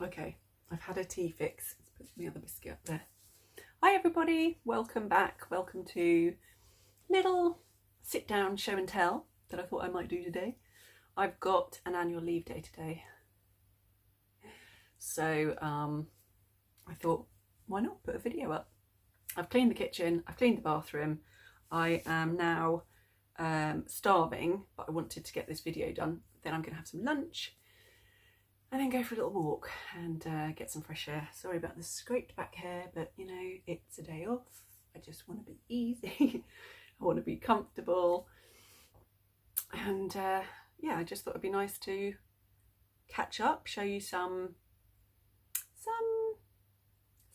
Okay, I've had a tea fix. Let's put the other biscuit up there. Hi everybody, welcome back. Welcome to little sit down show and tell that I thought I might do today. I've got an annual leave day today. So I thought, why not put a video up? I've cleaned the kitchen, I've cleaned the bathroom. I am now starving, but I wanted to get this video done. Then I'm going to have some lunch and then go for a little walk and get some fresh air. Sorry about the scraped back hair, but you know, it's a day off. I just want to be easy. I want to be comfortable. And yeah, I just thought it'd be nice to catch up, show you some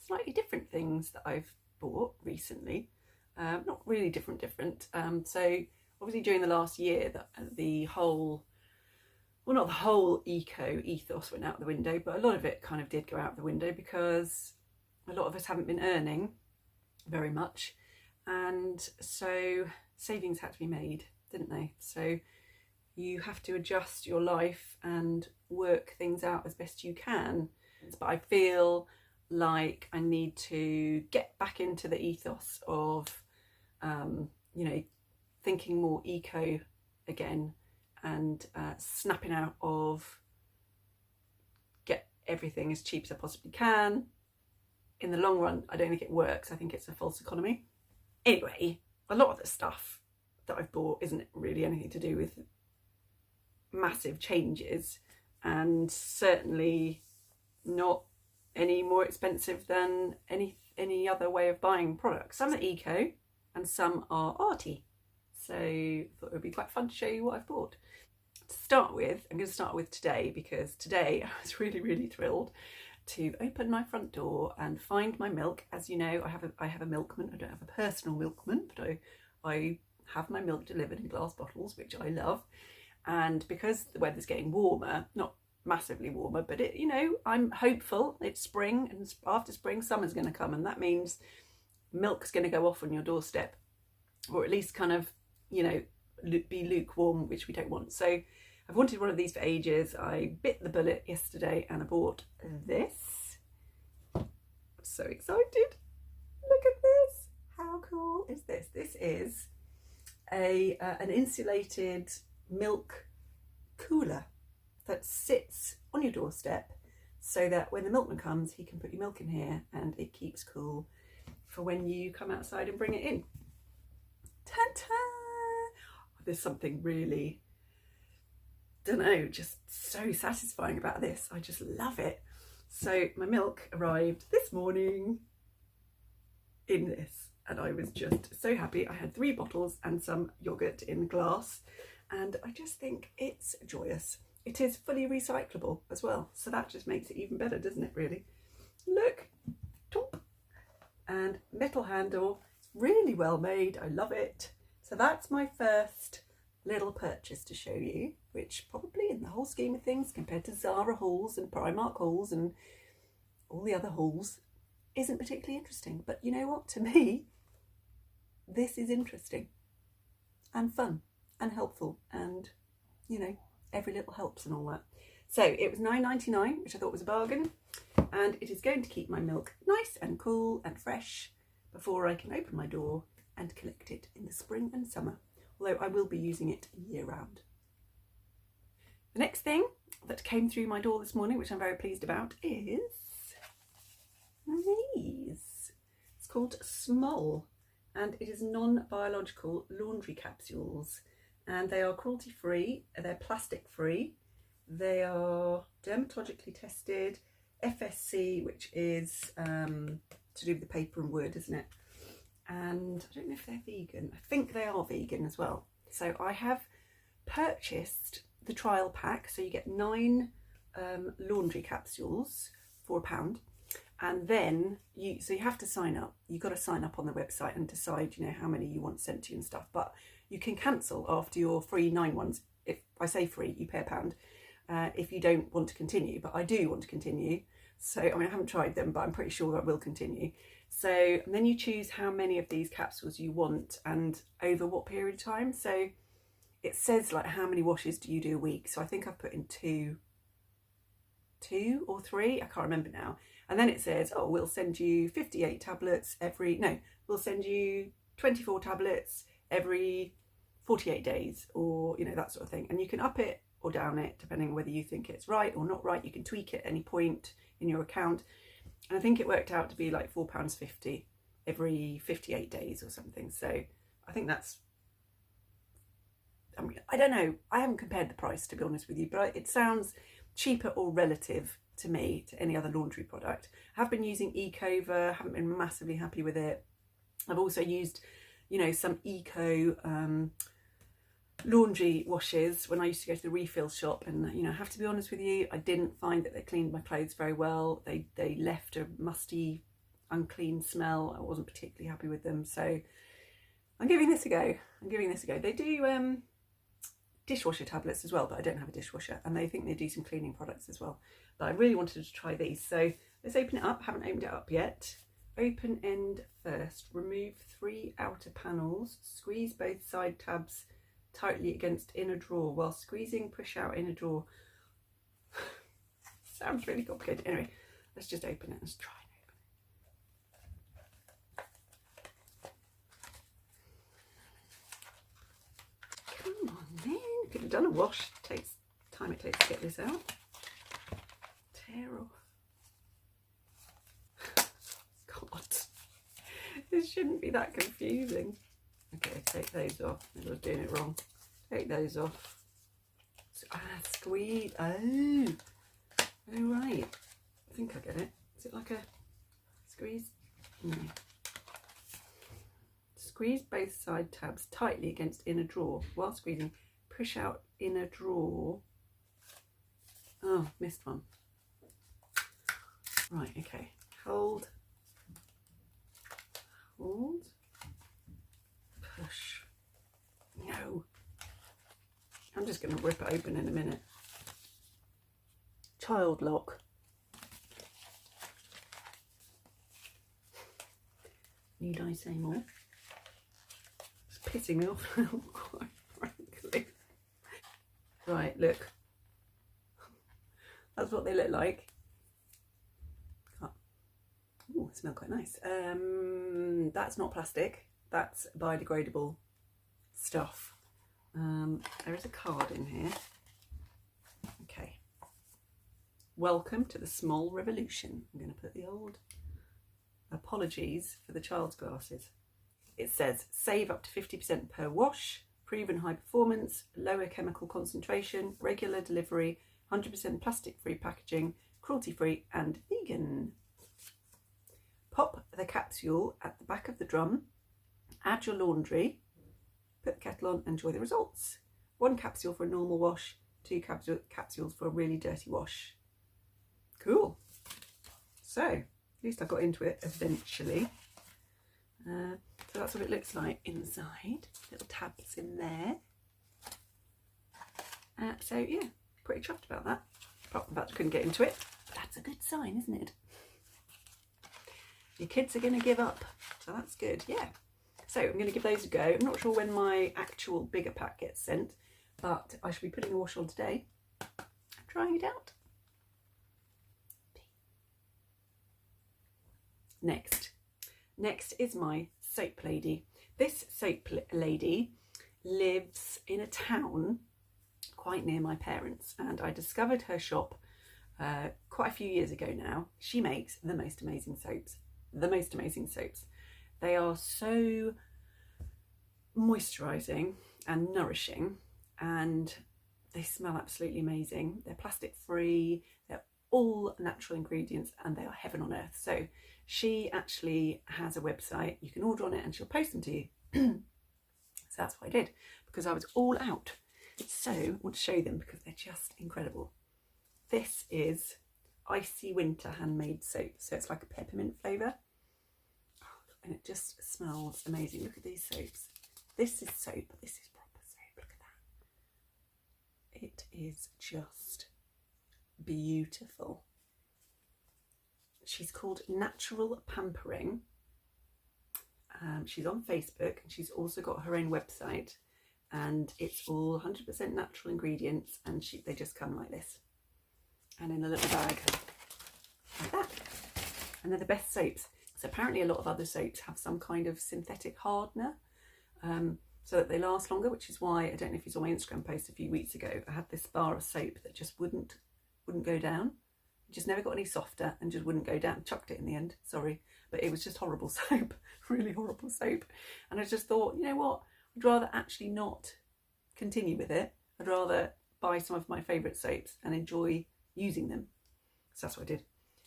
slightly different things that I've bought recently. Not really different. So obviously during the last year, the whole, well, not the whole eco ethos went out the window, but a lot of it kind of did go out the window because a lot of us haven't been earning very much. And so savings had to be made, didn't they? So you have to adjust your life and work things out as best you can. But I feel like I need to get back into the ethos of, you know, thinking more eco again and snapping out of get everything as cheap as I possibly can. In the long run, I don't think it works. I think it's a false economy. Anyway, a lot of the stuff that I've bought isn't really anything to do with massive changes, and certainly not any more expensive than any other way of buying products. Some are eco and some are arty. So I thought it would be quite fun to show you what I've bought. To start with, I'm going to start with today, because today I was really thrilled to open my front door and find my milk. As you know, I have a milkman. I don't have a personal milkman, but I have my milk delivered in glass bottles, which I love. And because the weather's getting warmer, not massively warmer, but it, you know, I'm hopeful. It's spring, and after spring, summer's going to come, and that means milk's going to go off on your doorstep, or at least kind of, you know, be lukewarm, which we don't want. So I've wanted one of these for ages. I bit the bullet yesterday and I bought this. I'm so excited. Look at this. How cool is this? This is an insulated milk cooler that sits on your doorstep, so that when the milkman comes, he can put your milk in here and it keeps cool for when you come outside and bring it in. Ta-ta! There's something really, don't know, just so satisfying about this. I just love it. So my milk arrived this morning in this, and I was just so happy. I had 3 bottles and some yogurt in glass, and I just think it's joyous. It is fully recyclable as well, so that just makes it even better, doesn't it, really? Look, top, and metal handle. It's really well made. I love it. So that's my first little purchase to show you, which probably in the whole scheme of things, compared to Zara hauls and Primark hauls and all the other hauls, isn't particularly interesting. But you know what? To me, this is interesting and fun and helpful, and, you know, every little helps and all that. So it was $9.99, which I thought was a bargain, and it is going to keep my milk nice and cool and fresh before I can open my door and collect it in the spring and summer, although I will be using it year round. The next thing that came through my door this morning, which I'm very pleased about, is these. It's called Smol, and it is non-biological laundry capsules, and they are cruelty free, they're plastic free, they are dermatologically tested, FSC, which is to do with the paper and wood, isn't it? And I don't know if they're vegan. I think they are vegan as well. So I have purchased the trial pack, so you get 9 laundry capsules for £1, and then you have to sign up. You've got to sign up on the website and decide, you know, how many you want sent to you and stuff, but you can cancel after your free 9 ones. If I say free, you pay £1 if you don't want to continue, but I do want to continue. So, I mean, I haven't tried them, but I'm pretty sure that will continue. So, and then you choose how many of these capsules you want and over what period of time. So it says like how many washes do you do a week. So I think I've put in two or three, I can't remember now. And then it says, oh, we'll send you 58 tablets we'll send you 24 tablets every 48 days, or, you know, that sort of thing. And you can up it or down it depending on whether you think it's right or not right. You can tweak it at any point in your account. And I think it worked out to be like £4.50 every 58 days or something. So I think that's, I mean, I don't know. I haven't compared the price, to be honest with you, but it sounds cheaper or relative to me to any other laundry product. I have been using Ecover, haven't been massively happy with it. I've also used, you know, some Eco laundry washes when I used to go to the refill shop, and, you know, I have to be honest with you, I didn't find that they cleaned my clothes very well. They left a musty, unclean smell. I wasn't particularly happy with them, so I'm giving this a go. They do dishwasher tablets as well, but I don't have a dishwasher, and they think they do some cleaning products as well. But I really wanted to try these, so let's open it up. Haven't opened it up yet. Open end first. Remove 3 outer panels. Squeeze both side tabs tightly against inner drawer while squeezing. Push out inner drawer. Sounds really complicated. Anyway, let's just open it. Let's try and open it. Come on then. Could have done a wash. Takes time it takes to get this out. Tear off. God, this shouldn't be that confusing. Okay, take those off. I was doing it wrong. Take those off. Squeeze. Oh, right. I think I get it. Is it like a squeeze? No. Squeeze both side tabs tightly against inner drawer while squeezing. Push out inner drawer. Oh, missed one. Right, okay. Hold. Push. No. I'm just going to rip it open in a minute. Child lock. Need I say more? It's pissing me off now, quite frankly. Right, look. That's what they look like. Oh, it smells quite nice. That's not plastic. That's biodegradable stuff. There is a card in here. Okay. Welcome to the small revolution. I'm going to put the old apologies for the child's glasses. It says save up to 50% per wash, proven high performance, lower chemical concentration, regular delivery, 100% plastic-free packaging, cruelty-free and vegan. Pop the capsule at the back of the drum, add your laundry, put the kettle on, enjoy the results. 1 capsule for a normal wash, 2 capsules for a really dirty wash. Cool. So, at least I got into it eventually. So that's what it looks like inside. Little tabs in there. So yeah, pretty chuffed about that. Apart from the fact I couldn't get into it. But that's a good sign, isn't it? Your kids are going to give up, so that's good. Yeah, so I'm going to give those a go. I'm not sure when my actual bigger pack gets sent, but I shall be putting a wash on today. I'm trying it out. Next is my soap lady. This soap lady lives in a town quite near my parents, and I discovered her shop quite a few years ago now. She makes the most amazing soaps. They are so moisturising and nourishing, and they smell absolutely amazing. They're plastic free, they're all natural ingredients, and they are heaven on earth. So she actually has a website. You can order on it and she'll post them to you. So that's what I did, because I was all out. So I want to show them because they're just incredible. This is Icy Winter handmade soap. So it's like a peppermint flavour. And it just smells amazing. Look at these soaps. This is soap. This is proper soap. Look at that. It is just beautiful. She's called Natural Pampering. She's on Facebook, and she's also got her own website, and it's all 100% natural ingredients, and they just come like this and in a little bag like that. And they're the best soaps. So apparently a lot of other soaps have some kind of synthetic hardener so that they last longer, which is why, I don't know if you saw my Instagram post a few weeks ago, I had this bar of soap that just wouldn't go down. It just never got any softer and just wouldn't go down. Chucked it in the end, sorry, but it was just horrible soap, really horrible soap. And I just thought, you know what, I'd rather actually not continue with it. I'd rather buy some of my favourite soaps and enjoy using them. So that's what I did.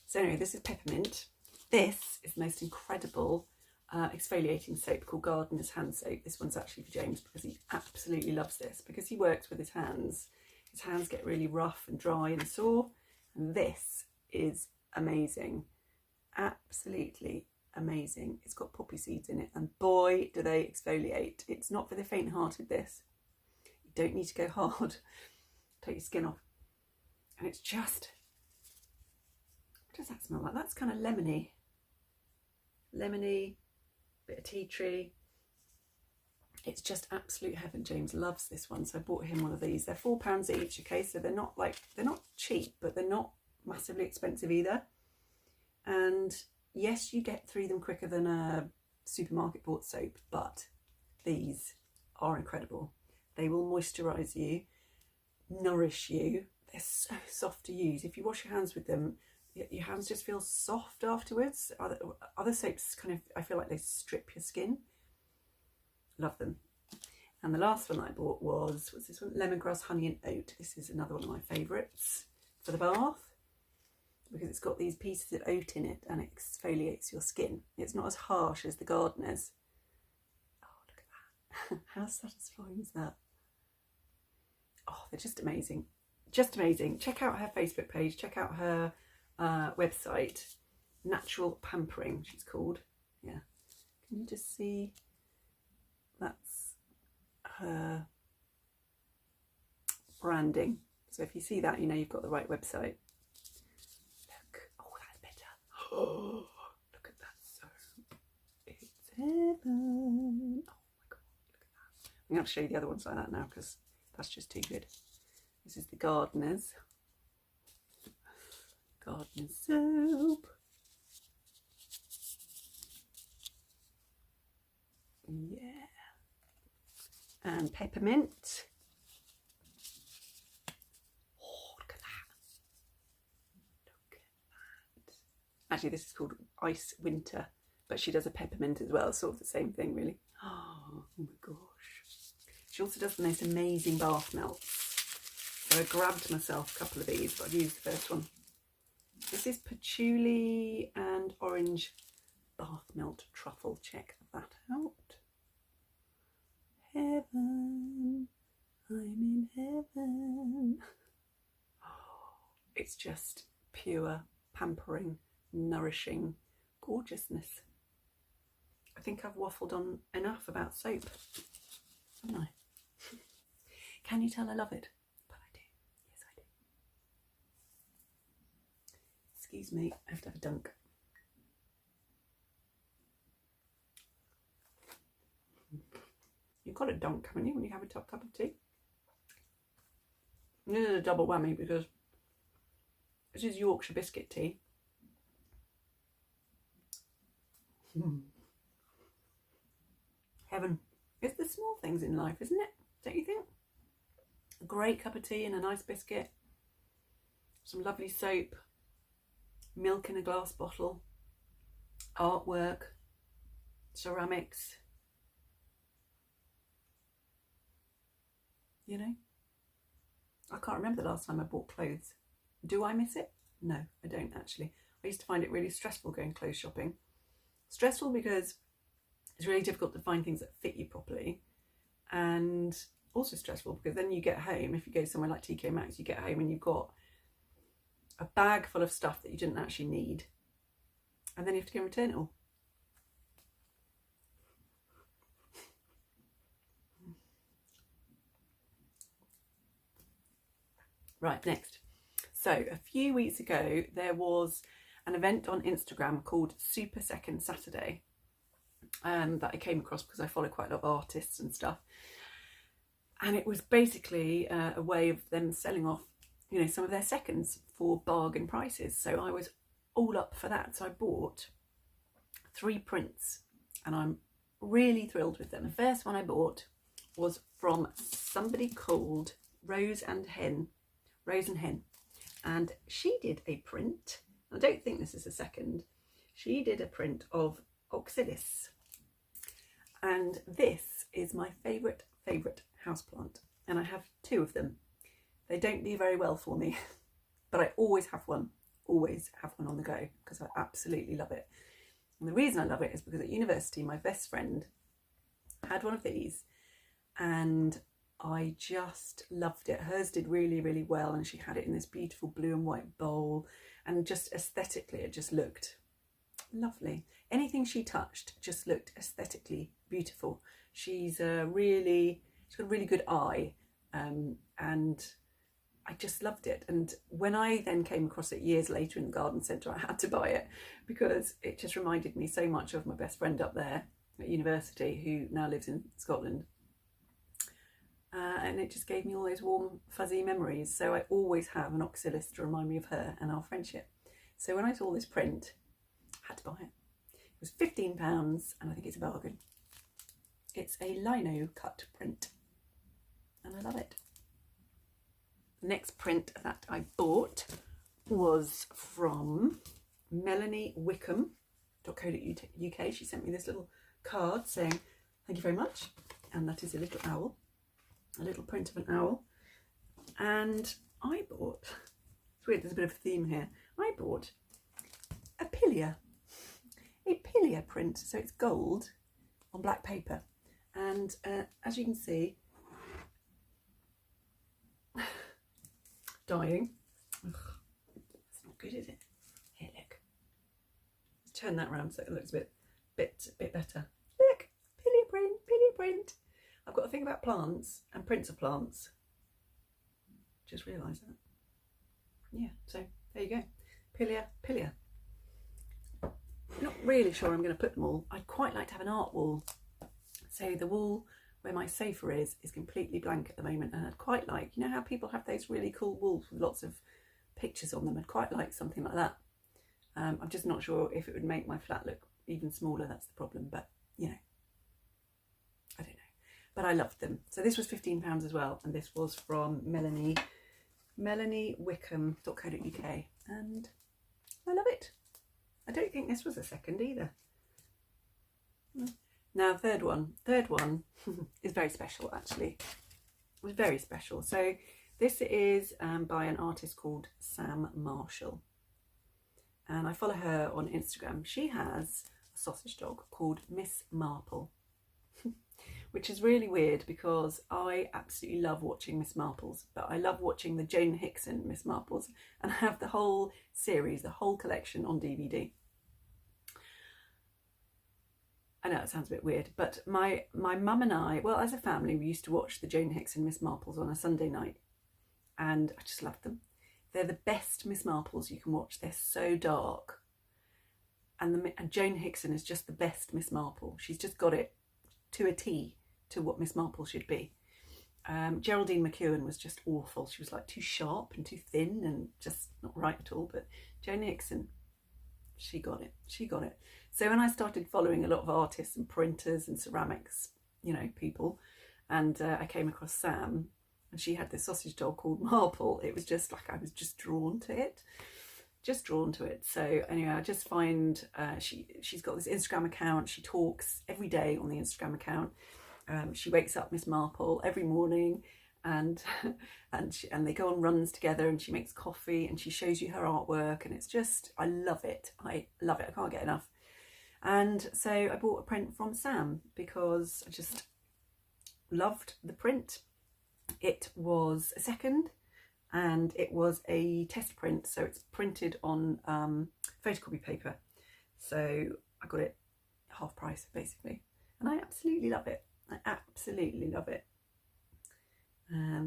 So anyway, this is peppermint. This is the most incredible exfoliating soap called Gardener's Hand Soap. This one's actually for James because he absolutely loves this, because he works with his hands. His hands get really rough and dry and sore. And this is amazing. Absolutely amazing. It's got poppy seeds in it, and boy do they exfoliate. It's not for the faint-hearted, this. You don't need to go hard. Take your skin off. And it's just, what does that smell like? That's kind of lemony, bit of tea tree. It's just absolute heaven. James loves this one, so I bought him one of these. They're £4 each, okay, so they're not cheap, but they're not massively expensive either. And yes, you get through them quicker than a supermarket bought soap, but these are incredible. They will moisturize you, nourish you. They're so soft to use. If you wash your hands with them, your hands just feel soft afterwards. Other soaps kind of, I feel like they strip your skin. Love them. And the last one I bought was, what's this one? Lemongrass, honey and oat. This is another one of my favourites for the bath, because it's got these pieces of oat in it and it exfoliates your skin. It's not as harsh as the Gardener's. Oh, look at that. How satisfying is that? Oh, they're just amazing. Just amazing. Check out her Facebook page. Check out her website. Natural Pampering, she's called. Yeah. Can you just see? That's her branding. So if you see that, you know you've got the right website. Look. Oh, that's better. Oh, look at that soap. It's heaven. Oh my God, look at that. I'm going to show you the other ones like that now, because that's just too good. This is the Gardener's soap. Yeah. And peppermint. Oh, look at that. Look at that. Actually, this is called Ice Winter, but she does a peppermint as well, sort of the same thing, really. Oh my gosh. She also does the most amazing bath melts. So I grabbed myself a couple of these, but I've used the first one. This is patchouli and orange bath melt truffle. Check that out. Heaven, I'm in heaven. It's just pure pampering, nourishing gorgeousness. I think I've waffled on enough about soap, haven't I? Can you tell I love it? But I do. Yes, I do. Excuse me, I have to have a dunk. You've got a dunk, haven't you, when you have a top cup of tea? And this is a double whammy because this is Yorkshire biscuit tea. Heaven. It's the small things in life, isn't it? Don't you think? A great cup of tea and a nice biscuit. Some lovely soap. Milk in a glass bottle. Artwork. Ceramics. You know? I can't remember the last time I bought clothes. Do I miss it? No, I don't actually. I used to find it really stressful going clothes shopping. Stressful because it's really difficult to find things that fit you properly, and also stressful because then you get home, if you go somewhere like TK Maxx, you get home and you've got a bag full of stuff that you didn't actually need, and then you have to go and return it all. Right, next. So a few weeks ago there was an event on Instagram called Super Second Saturday that I came across because I follow quite a lot of artists and stuff. And it was basically a way of them selling off, you know, some of their seconds for bargain prices. So I was all up for that. So I bought 3 prints and I'm really thrilled with them. The first one I bought was from somebody called Rosen Hen. And she did a print. I don't think this is a second. She did a print of Oxalis. And this is my favourite houseplant. And I have 2 of them. They don't do very well for me, but I always have one on the go because I absolutely love it. And the reason I love it is because at university, my best friend had one of these and I just loved it. Hers did really, really well, and she had it in this beautiful blue and white bowl, and just aesthetically it just looked lovely. Anything she touched just looked aesthetically beautiful. She's got a really good eye, and I just loved it. And when I then came across it years later in the garden centre, I had to buy it because it just reminded me so much of my best friend up there at university who now lives in Scotland. And it just gave me all those warm, fuzzy memories. So I always have an Oxalis to remind me of her and our friendship. So when I saw this print, I had to buy it. It was £15 and I think it's a bargain. It's a lino cut print and I love it. The next print that I bought was from Melanie Wickham, .co.uk. She sent me this little card saying, thank you very much. And that is a little owl. A little print of an owl. And I bought, it's weird, there's a bit of a theme here. I bought a pilia print. So it's gold on black paper. And as you can see, dying. Ugh, that's not good, is it? Here, look. Let's turn that round so it looks a bit better. Look, pilia print. I've got a thing about plants and prints of plants. Just realised that. Yeah, so there you go. Pilia. Not really sure I'm going to put them all. I'd quite like to have an art wall. So the wall where my sofa is completely blank at the moment, and I'd quite like, you know how people have those really cool walls with lots of pictures on them? I'd quite like something like that. I'm just not sure if it would make my flat look even smaller. That's the problem, but you know, I don't know. But I loved them. So this was £15 as well, and this was from Melanie Wickham .co.uk, and I love it. I don't think this was a second either. Now third one is very special actually. It was very special. So this is by an artist called Sam Marshall, and I follow her on Instagram. She has a sausage dog called Miss Marple. Which is really weird because I absolutely love watching Miss Marples, but I love watching the Jane Hickson Miss Marples, and I have the whole series, the whole collection on DVD. I know it sounds a bit weird, but my mum and I, well, as a family, we used to watch the Jane Hickson Miss Marples on a Sunday night, and I just loved them. They're the best Miss Marples you can watch. They're so dark, and Jane Hickson is just the best Miss Marple. She's just got it to a T to what Miss Marple should be. Geraldine McEwen was just awful. She was like too sharp and too thin and just not right at all. But Jane Hickson, she got it. So when I started following a lot of artists and printers and ceramics, you know, people, and I came across Sam, and she had this sausage dog called Marple, it was just like I was just drawn to it. So anyway, I just find she's got this Instagram account. She talks every day on the Instagram account. She wakes up Miss Marple every morning, and they go on runs together, and she makes coffee and she shows you her artwork, and it's just, I love it. I can't get enough. And so I bought a print from Sam because I just loved the print. It was a second, and it was a test print, so it's printed on photocopy paper. So I got it half price basically, and I absolutely love it.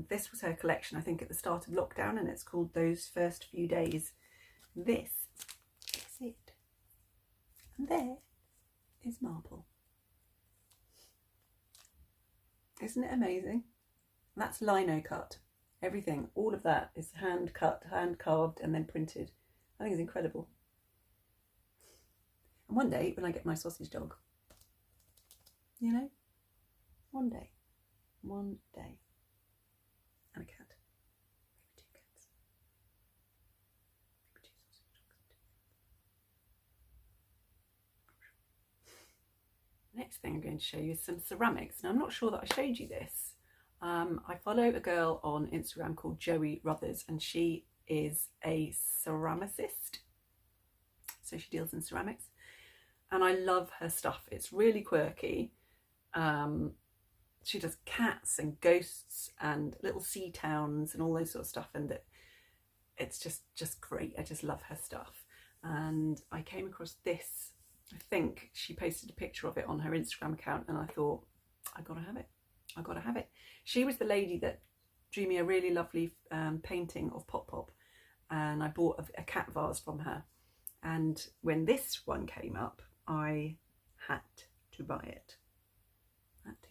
This was her collection, I think, at the start of lockdown, and it's called Those First Few Days. This is And there is marble. Isn't it amazing? That's lino cut. Everything, all of that is hand cut, hand carved, and then printed. I think it's incredible. And one day, when I get my sausage dog, you know, one day, and a cat, maybe 2 cats, maybe 2 sausage dogs. Next thing I'm going to show you is some ceramics. Now, I'm not sure that I showed you this. I follow a girl on Instagram called Joey Ruthers, and she is a ceramicist. So she deals in ceramics, and I love her stuff. It's really quirky. She does cats and ghosts and little sea towns and all those sort of stuff, and it's just great. I just love her stuff. And I came across this. I think she posted a picture of it on her Instagram account, and I thought, I gotta have it. I gotta have it. She was the lady that drew me a really lovely painting of Pop Pop, and I bought a cat vase from her. And when this one came up, I had to buy it. Had to.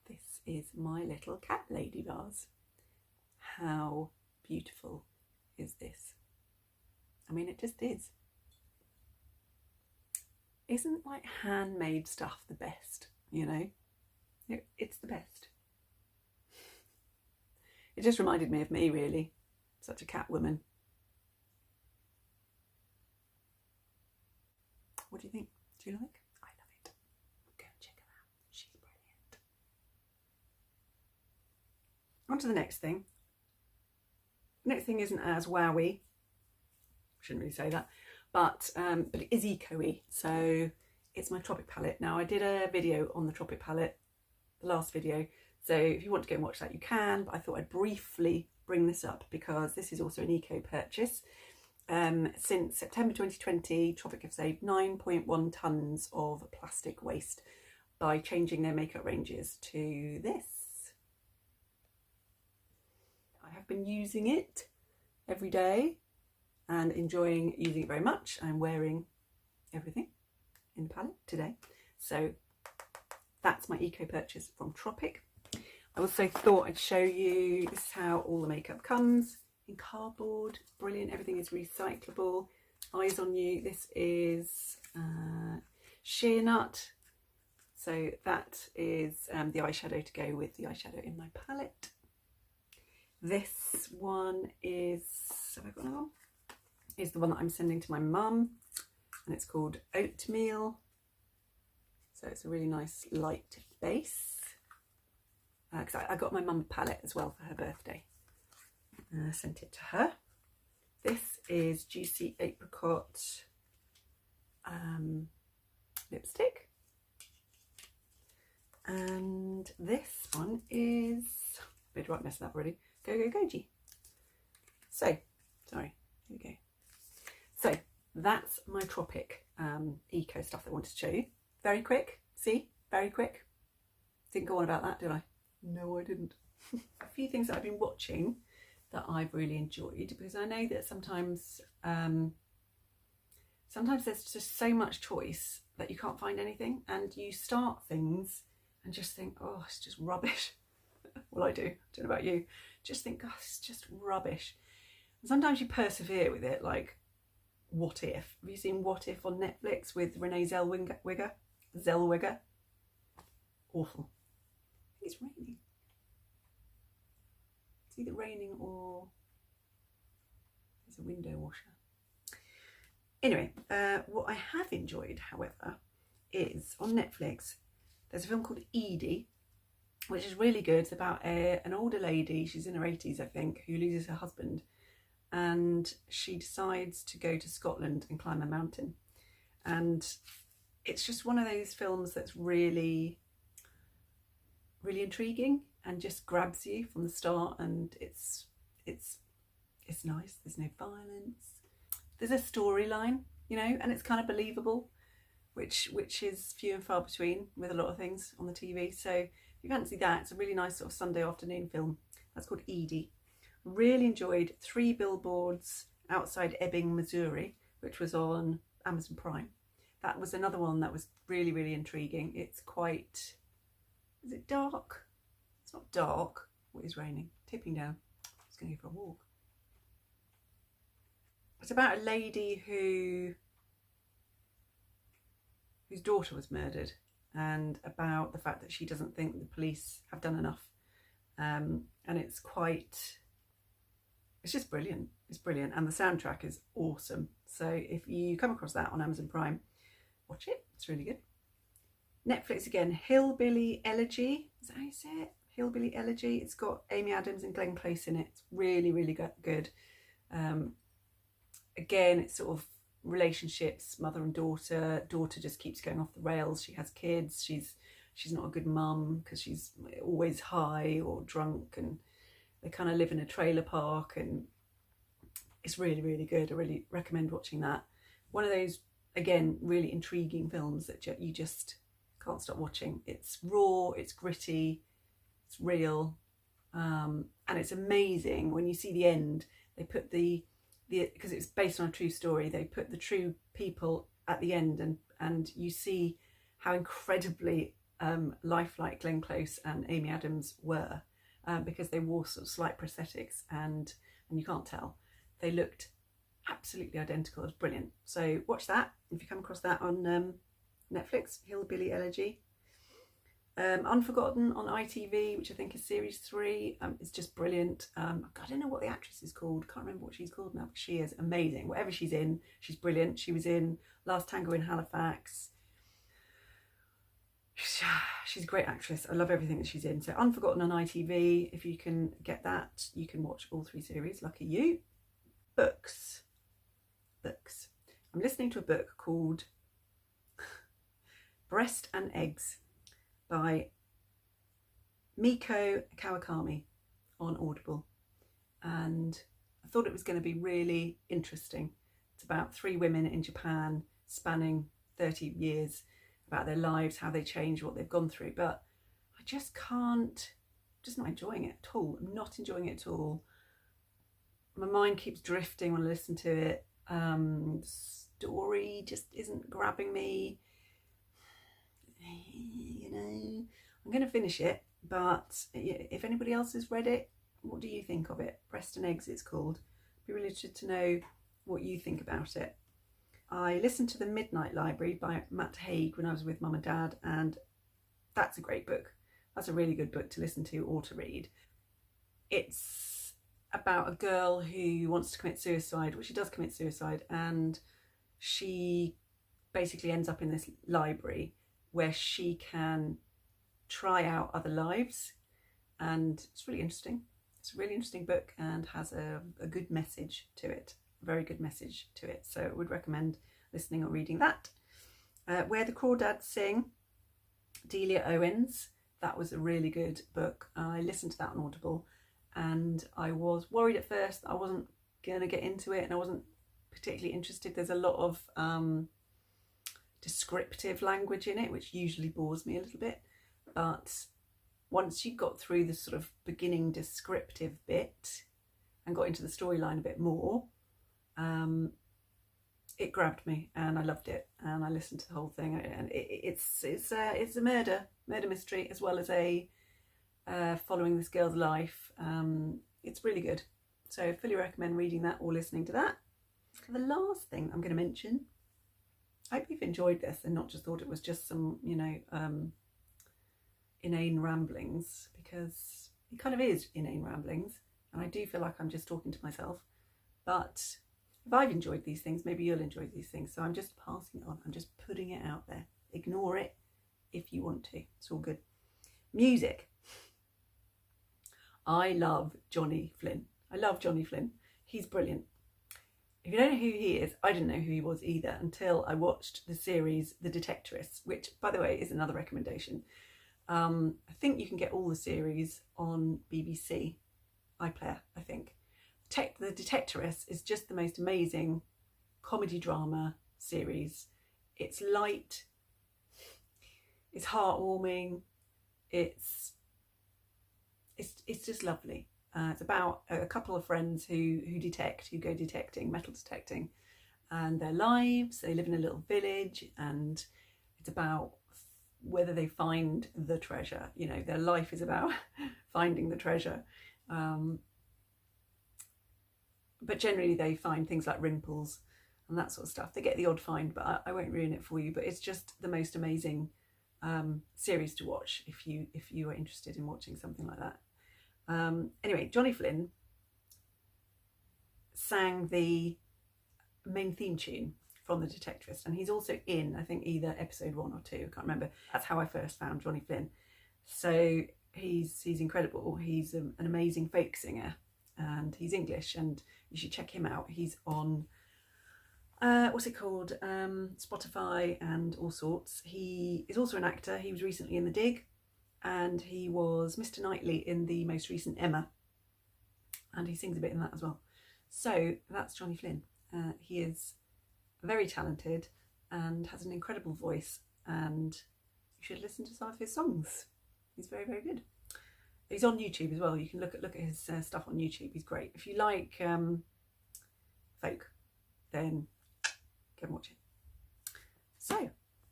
This is my little cat lady vase. How beautiful is this? I mean, it just is. Isn't like handmade stuff the best, you know? It's the best. It just reminded me of me, really. Such a cat woman. What do you think? Do you like? I love it. Go and check her out. She's brilliant. On to the next thing. Next thing isn't as wowy. Shouldn't really say that. But it is eco-y, so it's my Tropic palette. Now, I did a video on the Tropic palette, the last video, so if you want to go and watch that, you can, but I thought I'd briefly bring this up because this is also an eco purchase. Since September 2020, Tropic have saved 9.1 tonnes of plastic waste by changing their makeup ranges to this. I have been using it every day and enjoying using it very much. I'm wearing everything in the palette today. So that's my eco purchase from Tropic. I also thought I'd show you, this is how all the makeup comes in cardboard. Brilliant, everything is recyclable. Eyes on You, this is sheer nut. So that is the eyeshadow to go with the eyeshadow in my palette. This one is, have I got another one? Is the one that I'm sending to my mum, and it's called Oatmeal. So it's a really nice light base. Because I got my mum a palette as well for her birthday. Sent it to her. This is Juicy Apricot lipstick. And this one is, I did right mess that up already. Go Go Goji. So, sorry, here we go. So that's my Tropic eco stuff that I wanted to show you. Very quick, see, very quick. Didn't go on about that, did I? No, I didn't. A few things that I've been watching that I've really enjoyed, because I know that sometimes there's just so much choice that you can't find anything, and you start things and just think, oh, it's just rubbish. Well, I do. I don't know about you. Just think, oh, it's just rubbish. And sometimes you persevere with it, like What If. Have you seen What If on Netflix with Renee Zellweger? Awful. I think it's raining. It's either raining or there's a window washer. Anyway, what I have enjoyed, however, is on Netflix, there's a film called Edie, which is really good. It's about an older lady, she's in her 80s, I think, who loses her husband, and she decides to go to Scotland and climb a mountain. And it's just one of those films that's really, really intriguing and just grabs you from the start, and it's nice. There's no violence. There's a storyline, you know, and it's kind of believable, which is few and far between with a lot of things on the TV. So if you fancy that, it's a really nice sort of Sunday afternoon film. That's called Edie. Really enjoyed 3 billboards outside Ebbing, Missouri, which was on Amazon Prime. That was another one that was really, really intriguing. It's quite, is it dark? It's not dark. What is raining? Tipping down. I was going to go for a walk. It's about a lady whose daughter was murdered, and about the fact that she doesn't think the police have done enough. And it's just brilliant. It's brilliant. And the soundtrack is awesome. So if you come across that on Amazon Prime, watch it. It's really good. Netflix again, Hillbilly Elegy. Is that how you say it? Hillbilly Elegy. It's got Amy Adams and Glenn Close in it. It's really, really good. Again, it's sort of relationships, mother and daughter. Daughter just keeps going off the rails. She has kids. She's not a good mum because she's always high or drunk, and they kind of live in a trailer park, and it's really, really good. I really recommend watching that. One of those, again, really intriguing films that you just can't stop watching. It's raw, it's gritty, it's real, and it's amazing when you see the end. They put because it's based on a true story, they put the true people at the end, and you see how incredibly lifelike Glenn Close and Amy Adams were, because they wore sort of slight prosthetics, and you can't tell. They looked absolutely identical. It was brilliant. So watch that if you come across that on Netflix, Hillbilly Elegy. Unforgotten on ITV, which I think is series 3. It's just brilliant. I don't know what the actress is called. Can't remember what she's called now, but she is amazing. Whatever she's in, she's brilliant. She was in Last Tango in Halifax. She's a great actress. I love everything that she's in. So Unforgotten on ITV. If you can get that, you can watch all 3 series. Lucky you. Books. I'm listening to a book called Breast and Eggs by Miko Kawakami on Audible, and I thought it was going to be really interesting. It's about 3 women in Japan spanning 30 years, about their lives, how they change, what they've gone through, but I just not enjoying it at all. I'm not enjoying it at all. My mind keeps drifting when I listen to it. The story just isn't grabbing me. You know, I'm going to finish it, but if anybody else has read it, what do you think of it? Breast and Eggs, it's called. I'd be really interested to know what you think about it. I listened to The Midnight Library by Matt Haig when I was with Mum and Dad, and that's a great book. That's a really good book to listen to or to read. It's about a girl who wants to commit suicide. Well, she does commit suicide, and she basically ends up in this library where she can try out other lives, and it's really interesting. It's a really interesting book and has a good message to it, a very good message to it. So I would recommend listening or reading that. Where the Crawdads Sing, Delia Owens. That was a really good book. I listened to that on Audible, and I was worried at first that I wasn't going to get into it, and I wasn't particularly interested. There's a lot of descriptive language in it, which usually bores me a little bit, but once you got through the sort of beginning descriptive bit and got into the storyline a bit more, it grabbed me and I loved it, and I listened to the whole thing, and it's a murder mystery as well as a following this girl's life. It's really good, so I fully recommend reading that or listening to that. The last thing I'm going to mention, I hope you've enjoyed this and not just thought it was just some, inane ramblings, because it kind of is inane ramblings, and I do feel like I'm just talking to myself. But if I've enjoyed these things, maybe you'll enjoy these things. So I'm just passing it on. I'm just putting it out there. Ignore it if you want to. It's all good. Music. I love Johnny Flynn. He's brilliant. If you don't know who he is, I didn't know who he was either until I watched the series The Detectorists, which, by the way, is another recommendation. I think you can get all the series on BBC iPlayer, I think. The Detectorists is just the most amazing comedy drama series. It's light, it's heartwarming, it's just lovely. It's about a couple of friends who go detecting, metal detecting, and their lives. They live in a little village, and it's about whether they find the treasure. You know, their life is about finding the treasure. But generally they find things like rimples and that sort of stuff. They get the odd find, but I won't ruin it for you. But it's just the most amazing series to watch if you are interested in watching something like that. Anyway, Johnny Flynn sang the main theme tune from The Detectivist, and he's also in, I think, either episode 1 or 2, I can't remember. That's how I first found Johnny Flynn. So he's incredible. He's an amazing folk singer, and he's English, and you should check him out. He's on what's it called, Spotify and all sorts. He is also an actor. He was recently in The Dig, and he was Mr. Knightley in the most recent Emma, and he sings a bit in that as well. So that's Johnny Flynn. He is very talented and has an incredible voice, and you should listen to some of his songs. He's very, very good. He's on YouTube as well. You can look at his stuff on YouTube. He's great. If you like folk, then go and watch it. So I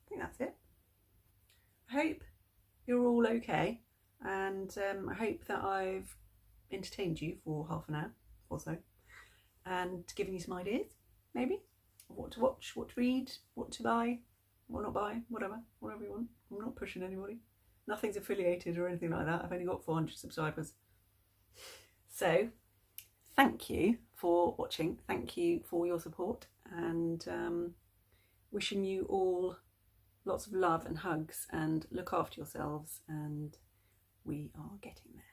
think that's it. I hope you're all okay, and I hope that I've entertained you for half an hour or so, and given you some ideas, maybe, of what to watch, what to read, what to buy, what not buy, whatever you want. I'm not pushing anybody. Nothing's affiliated or anything like that. I've only got 400 subscribers. So thank you for watching. Thank you for your support, and wishing you all lots of love and hugs, and look after yourselves, and we are getting there.